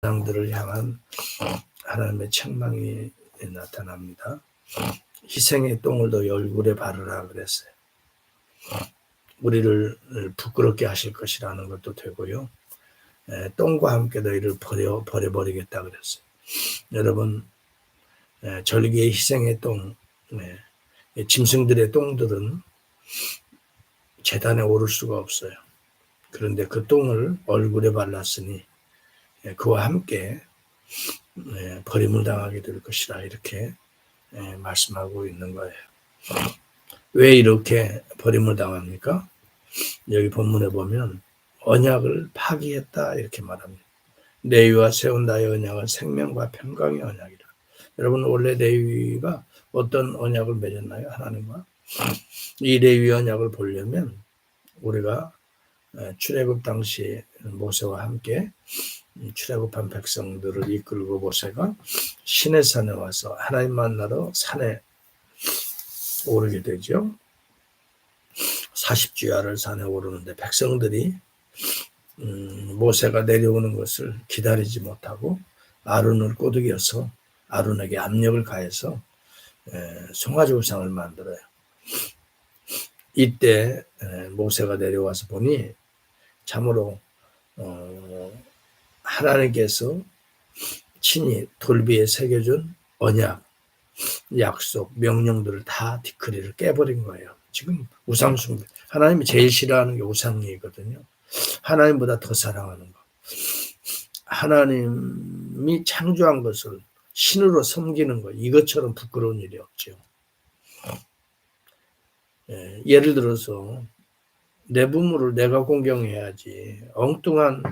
제사장들을 향한 하나님의 책망이 나타납니다. 희생의 똥을 너희 얼굴에 바르라 그랬어요. 우리를 부끄럽게 하실 것이라는 것도 되고요. 똥과 함께 너희를 버려버리겠다 그랬어요. 여러분, 절기의 희생의 똥, 짐승들의 똥들은 제단에 오를 수가 없어요. 그런데 그 똥을 얼굴에 발랐으니 그와 함께 버림을 당하게 될 것이라 이렇게 말씀하고 있는 거예요. 왜 이렇게 버림을 당합니까? 여기 본문에 보면 언약을 파기했다 이렇게 말합니다. 레위와 세운 나의 언약은 생명과 평강의 언약이라. 여러분 원래 레위가 어떤 언약을 맺었나요? 하나님과. 이 레위 언약을 보려면 우리가 출애굽 당시 모세와 함께 출애굽한 백성들을 이끌고 모세가 시내산에 와서 하나님 만나러 산에 오르게 되죠. 40주야를 산에 오르는데 백성들이 모세가 내려오는 것을 기다리지 못하고 아론을 꼬드겨서 아론에게 압력을 가해서 송아지 우상을 만들어요. 이때 모세가 내려와서 보니 참으로 하나님께서 친히 돌비에 새겨준 언약, 약속, 명령들을 다 디크리를 깨버린 거예요. 지금 우상숭배. 하나님이 제일 싫어하는 게 우상이거든요. 하나님보다 더 사랑하는 거. 하나님이 창조한 것을 신으로 섬기는 거. 이것처럼 부끄러운 일이 없죠. 예를 들어서 내 부모를 내가 공경해야지. 엉뚱한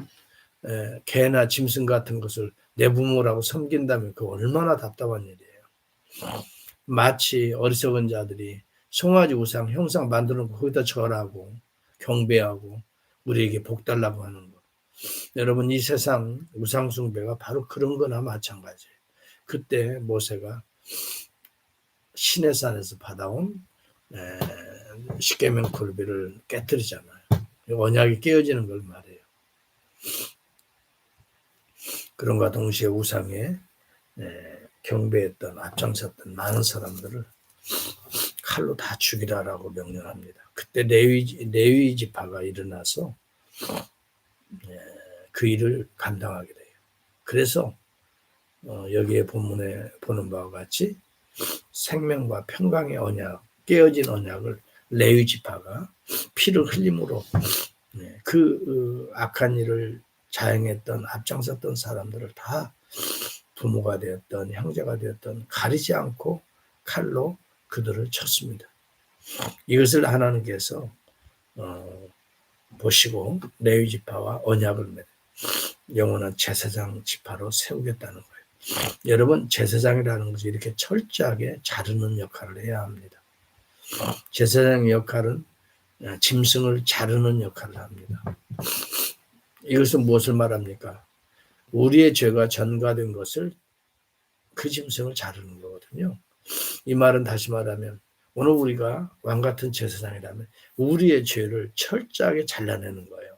개나 짐승 같은 것을 내 부모라고 섬긴다면 그 얼마나 답답한 일이에요. 마치 어리석은 자들이 송아지 우상 형상 만드는 거 거기다 절하고 경배하고 우리에게 복 달라고 하는 거. 여러분 이 세상 우상 숭배가 바로 그런 거나 마찬가지예요. 그때 모세가 시내산에서 받아온 십계명 굴비를 깨뜨리잖아요. 언약이 깨어지는 걸 말해요. 그런가 동시에 우상에 경배했던 앞장섰던 많은 사람들을 칼로 다 죽이라라고 명령합니다. 그때 레위 지파가 일어나서 그 일을 감당하게 돼요. 그래서 여기에 본문에 보는 바와 같이 생명과 평강의 언약, 깨어진 언약을 레위 지파가 피를 흘림으로 그 악한 일을 자행했던 앞장섰던 사람들을 다 부모가 되었던 형제가 되었던 가리지 않고 칼로 그들을 쳤습니다. 이것을 하나님께서 보시고 레위 지파와 언약을 맺어 영원한 제사장 지파로 세우겠다는 거예요. 여러분 제사장이라는 것이 이렇게 철저하게 자르는 역할을 해야 합니다. 제사장의 역할은 짐승을 자르는 역할을 합니다. 이것은 무엇을 말합니까? 우리의 죄가 전가된 것을 그 짐승을 자르는 거거든요. 이 말은 다시 말하면 오늘 우리가 왕같은 제사장이라면 우리의 죄를 철저하게 잘라내는 거예요.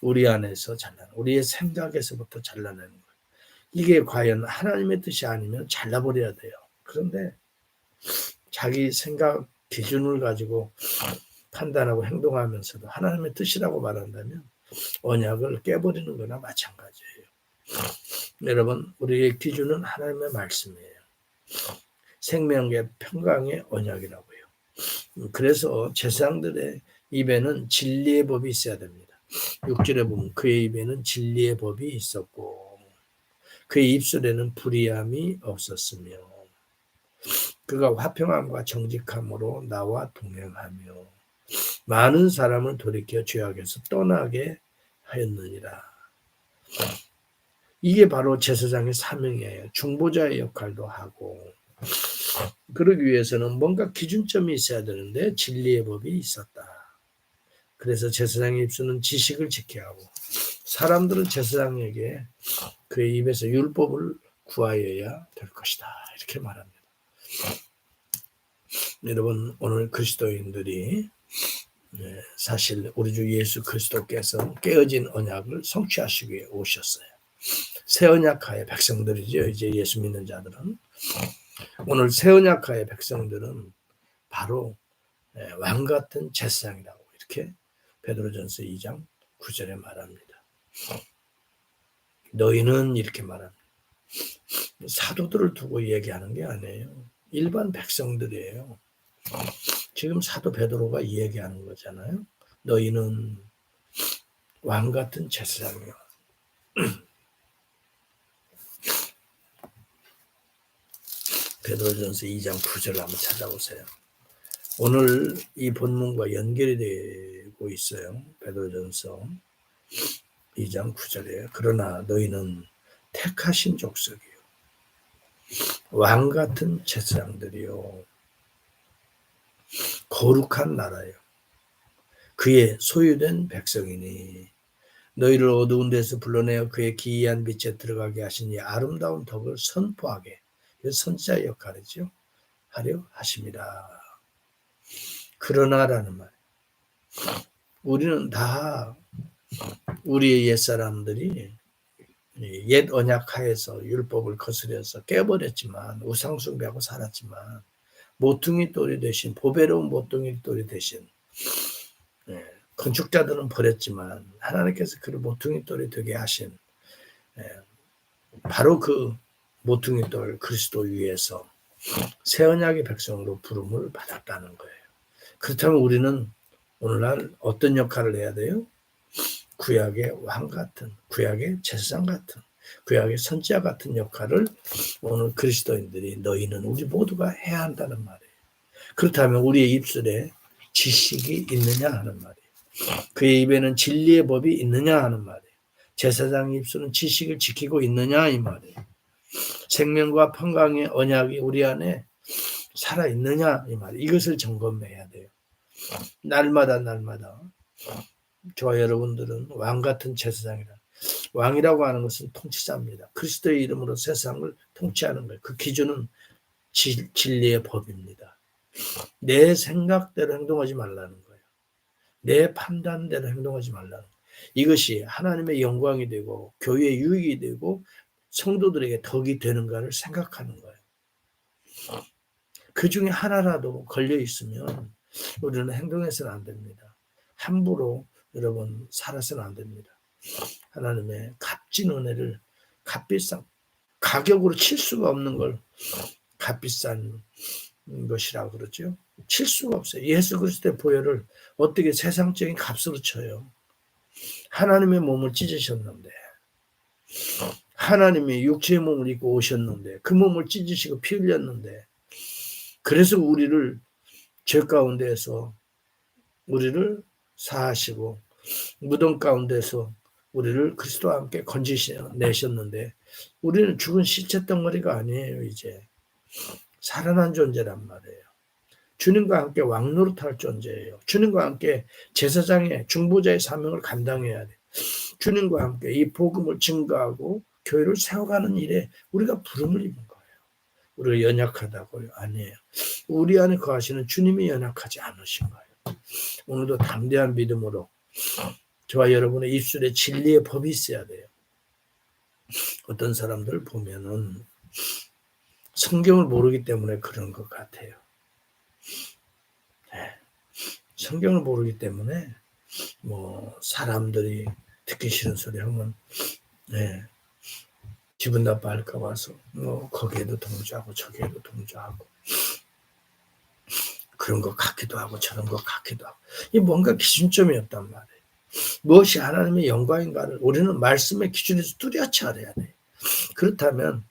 우리 안에서 잘라내는 우리의 생각에서부터 잘라내는 거예요. 이게 과연 하나님의 뜻이 아니면 잘라버려야 돼요. 그런데 자기 생각 기준을 가지고 판단하고 행동하면서도 하나님의 뜻이라고 말한다면 언약을 깨버리는 거나 마찬가지예요. 여러분 우리의 기준은 하나님의 말씀이에요. 생명의 평강의 언약이라고요. 그래서 제사장들의 입에는 진리의 법이 있어야 됩니다. 6절에 보면 그의 입에는 진리의 법이 있었고 그의 입술에는 불의함이 없었으며 그가 화평함과 정직함으로 나와 동행하며 많은 사람을 돌이켜 죄악에서 떠나게 하였느니라. 이게 바로 제사장의 사명이에요. 중보자의 역할도 하고 그러기 위해서는 뭔가 기준점이 있어야 되는데 진리의 법이 있었다. 그래서 제사장의 입술은 지식을 지켜야 하고 사람들은 제사장에게 그의 입에서 율법을 구하여야 될 것이다. 이렇게 말합니다. 여러분 오늘 그리스도인들이 사실 우리 주 예수 그리스도께서 깨어진 언약을 성취하시기 위해 오셨어요. 새 언약하의 백성들이죠. 이제 예수 믿는 자들은. 오늘 새 언약하의 백성들은 바로 왕 같은 제사장이라고 이렇게 베드로전서 2장 9절에 말합니다. 너희는 이렇게 말합니다. 사도들을 두고 얘기하는 게 아니에요. 일반 백성들이에요. 지금 사도 베드로가 얘기하는 거잖아요. 너희는 왕 같은 제사장이요. 베드로전서 2장 9절을 한번 찾아보세요. 오늘 이 본문과 연결이 되고 있어요. 베드로전서 2장 9절이에요. 그러나 너희는 택하신 족속이요. 왕 같은 제사장들이요. 거룩한 나라요. 그의 소유된 백성이니 너희를 어두운 데서 불러내어 그의 기이한 빛에 들어가게 하시니 아름다운 덕을 선포하게. 선자의 역할이죠. 하려 하십니다. 그러나라는 말. 우리는 다 우리의 옛사람들이 옛 언약하에서 율법을 거스려서 깨버렸지만 우상숭배하고 살았지만 모퉁이 돌이 되신 보배로운 모퉁이 돌이 되신 건축자들은 버렸지만 하나님께서 그를 모퉁이 돌이 되게 하신 바로 그 모퉁이 돌 그리스도 위에서 새 언약의 백성으로 부름을 받았다는 거예요. 그렇다면 우리는 오늘날 어떤 역할을 해야 돼요? 구약의 왕 같은, 구약의 제사장 같은, 구약의 선지자 같은 역할을 오늘 그리스도인들이 너희는 우리 모두가 해야 한다는 말이에요. 그렇다면 우리의 입술에 지식이 있느냐 하는 말이에요. 그의 입에는 진리의 법이 있느냐 하는 말이에요. 제사장 입술은 지식을 지키고 있느냐 이 말이에요. 생명과 평강의 언약이 우리 안에 살아있느냐 이 말이에요. 이것을 점검해야 돼요. 날마다 저와 여러분들은 왕 같은 제사장이라. 왕이라고 하는 것은 통치자입니다. 그리스도의 이름으로 세상을 통치하는 거예요. 그 기준은 진리의 법입니다. 내 생각대로 행동하지 말라는 거예요. 내 판단대로 행동하지 말라는 거예요. 이것이 하나님의 영광이 되고 교회의 유익이 되고 성도들에게 덕이 되는가를 생각하는 거예요. 그 중에 하나라도 걸려 있으면 우리는 행동해서는 안 됩니다. 함부로 여러분 살아서는 안 됩니다. 하나님의 값진 은혜를 값비싼 가격으로 칠 수가 없는 걸 값비싼 것이라고 그러죠. 칠 수가 없어요. 예수 그리스도의 보혈을 어떻게 세상적인 값으로 쳐요. 하나님의 몸을 찢으셨는데 하나님이 육체의 몸을 입고 오셨는데 그 몸을 찢으시고 피 흘렸는데 그래서 우리를 죄 가운데에서 우리를 사하시고 무덤 가운데서 우리를 그리스도와 함께 건지내셨는데 우리는 죽은 시체 덩어리가 아니에요. 이제 살아난 존재란 말이에요. 주님과 함께 왕노릇할 존재예요. 주님과 함께 제사장의 중보자의 사명을 감당해야 돼요. 주님과 함께 이 복음을 증거하고 교회를 세워가는 일에 우리가 부름을 입은 거예요. 우리가 연약하다고요? 아니에요. 우리 안에 거하시는 주님이 연약하지 않으신 거예요. 오늘도 담대한 믿음으로 저와 여러분의 입술에 진리의 법이 있어야 돼요. 어떤 사람들 보면은 성경을 모르기 때문에 그런 것 같아요. 성경을 모르기 때문에 사람들이 듣기 싫은 소리 하면 기분 나빠할까 봐서 거기에도 동조하고 저기에도 동조하고 그런 것 같기도 하고 저런 것 같기도 하고 이 뭔가 기준점이 없단 말이에요. 무엇이 하나님의 영광인가를 우리는 말씀의 기준에서 뚜렷이 알아야 돼요. 그렇다면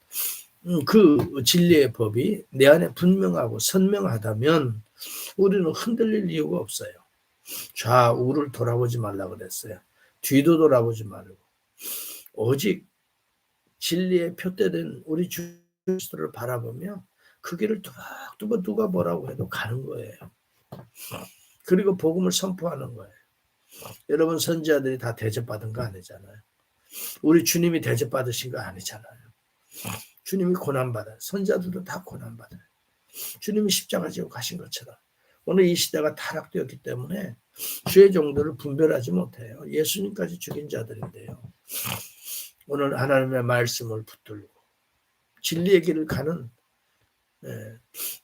그 진리의 법이 내 안에 분명하고 선명하다면 우리는 흔들릴 이유가 없어요. 좌우를 돌아보지 말라고 그랬어요. 뒤도 돌아보지 말고 오직 진리에 표대된 우리 주 그리스도를 바라보며 그 길을 뚜벅뚜벅 누가 뭐라고 해도 가는 거예요. 그리고 복음을 선포하는 거예요. 여러분 선지자들이 다 대접받은 거 아니잖아요. 우리 주님이 대접받으신 거 아니잖아요. 주님이 고난받아요. 선지자들도 다 고난받아요. 주님이 십자가 지고 가신 것처럼 오늘 이 시대가 타락되었기 때문에 주의 종들을 분별하지 못해요. 예수님까지 죽인 자들인데요. 오늘 하나님의 말씀을 붙들고 진리의 길을 가는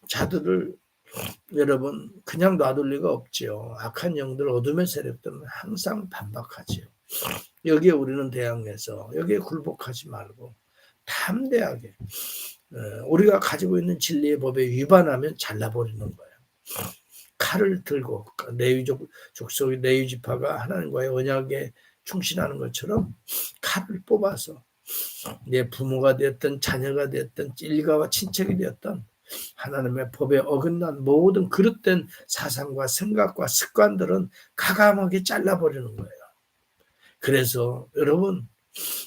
자들을 여러분 그냥 놔둘 리가 없지요. 악한 영들, 어둠의 세력들은 항상 반박하지요. 여기에 우리는 대항해서 여기에 굴복하지 말고 담대하게 우리가 가지고 있는 진리의 법에 위반하면 잘라버리는 거예요. 칼을 들고 레위 족속의 레위 지파가 하나님과의 언약에 충실하는 것처럼 칼을 뽑아서 내 부모가 되었던 자녀가 되었던 일가와 친척이 되었던 하나님의 법에 어긋난 모든 그릇된 사상과 생각과 습관들은 가감하게 잘라버리는 거예요. 그래서 여러분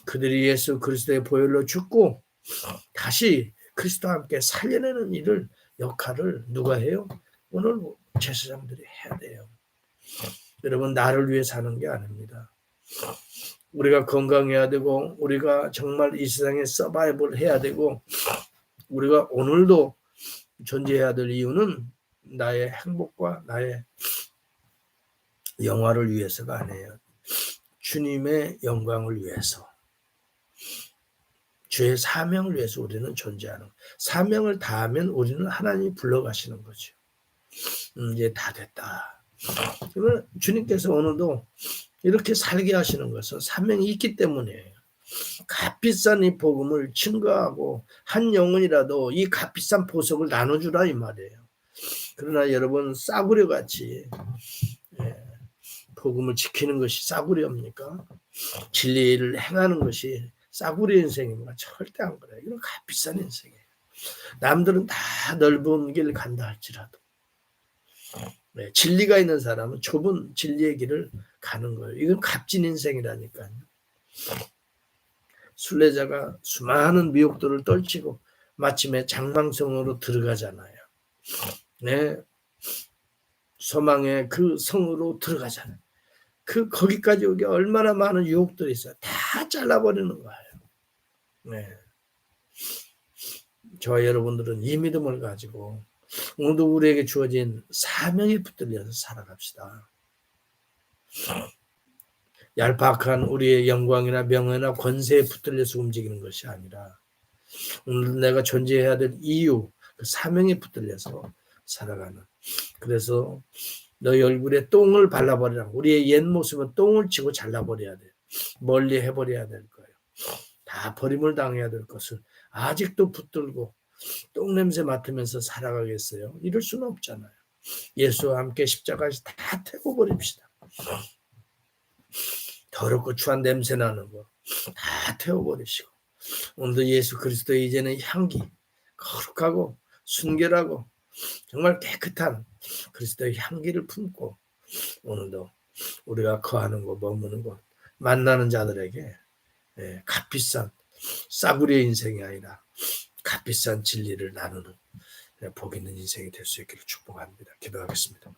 그들이 예수 그리스도의 보혈로 죽고 다시 그리스도와 함께 살려내는 역할을 누가 해요? 오늘 제사장들이 해야 돼요. 여러분 나를 위해 사는 게 아닙니다. 우리가 건강해야 되고 우리가 정말 이 세상에 서바이벌 해야 되고 우리가 오늘도 존재해야 될 이유는 나의 행복과 나의 영화를 위해서가 아니에요. 주님의 영광을 위해서 주의 사명을 위해서 우리는 존재하는 사명을 다하면 우리는 하나님이 불러가시는 거죠. 이제 다 됐다. 그러면 주님께서 오늘도 이렇게 살게 하시는 것은 사명이 있기 때문이에요. 값비싼 이 복음을 증거하고 한 영혼이라도 이 값비싼 보석을 나눠주라 이 말이에요. 그러나 여러분 싸구려같이 복음을 지키는 것이 싸구려입니까? 진리를 행하는 것이 싸구려 인생입니까? 절대 안 그래요. 이건 값비싼 인생이에요. 남들은 다 넓은 길 간다 할지라도 진리가 있는 사람은 좁은 진리의 길을 가는 거예요. 이건 값진 인생이라니까요. 순례자가 수많은 미혹들을 떨치고 마침에 장망성으로 들어가잖아요. 네, 소망의 그 성으로 들어가잖아요. 거기까지 오기 얼마나 많은 유혹들이 있어요. 다 잘라버리는 거예요. 네. 저와 여러분들은 이 믿음을 가지고 오늘도 우리에게 주어진 사명에 붙들려서 살아갑시다. 얄팍한 우리의 영광이나 명예나 권세에 붙들려서 움직이는 것이 아니라 오늘 내가 존재해야 될 이유, 그 사명에 붙들려서 살아가는. 그래서 너희 얼굴에 똥을 발라버리라. 우리의 옛 모습은 똥을 치고 잘라버려야 돼요. 멀리 해버려야 될 거예요. 다 버림을 당해야 될 것을 아직도 붙들고 똥냄새 맡으면서 살아가겠어요? 이럴 수는 없잖아요. 예수와 함께 십자가에서 다 태워 버립시다. 더럽고 추한 냄새 나는 거 다 태워버리시고 오늘도 예수 그리스도의 이제는 향기 거룩하고 순결하고 정말 깨끗한 그리스도의 향기를 품고 오늘도 우리가 거하는 곳 머무는 곳 만나는 자들에게 값비싼 싸구려 인생이 아니라 값비싼 진리를 나누는 복 있는 인생이 될 수 있기를 축복합니다. 기도하겠습니다.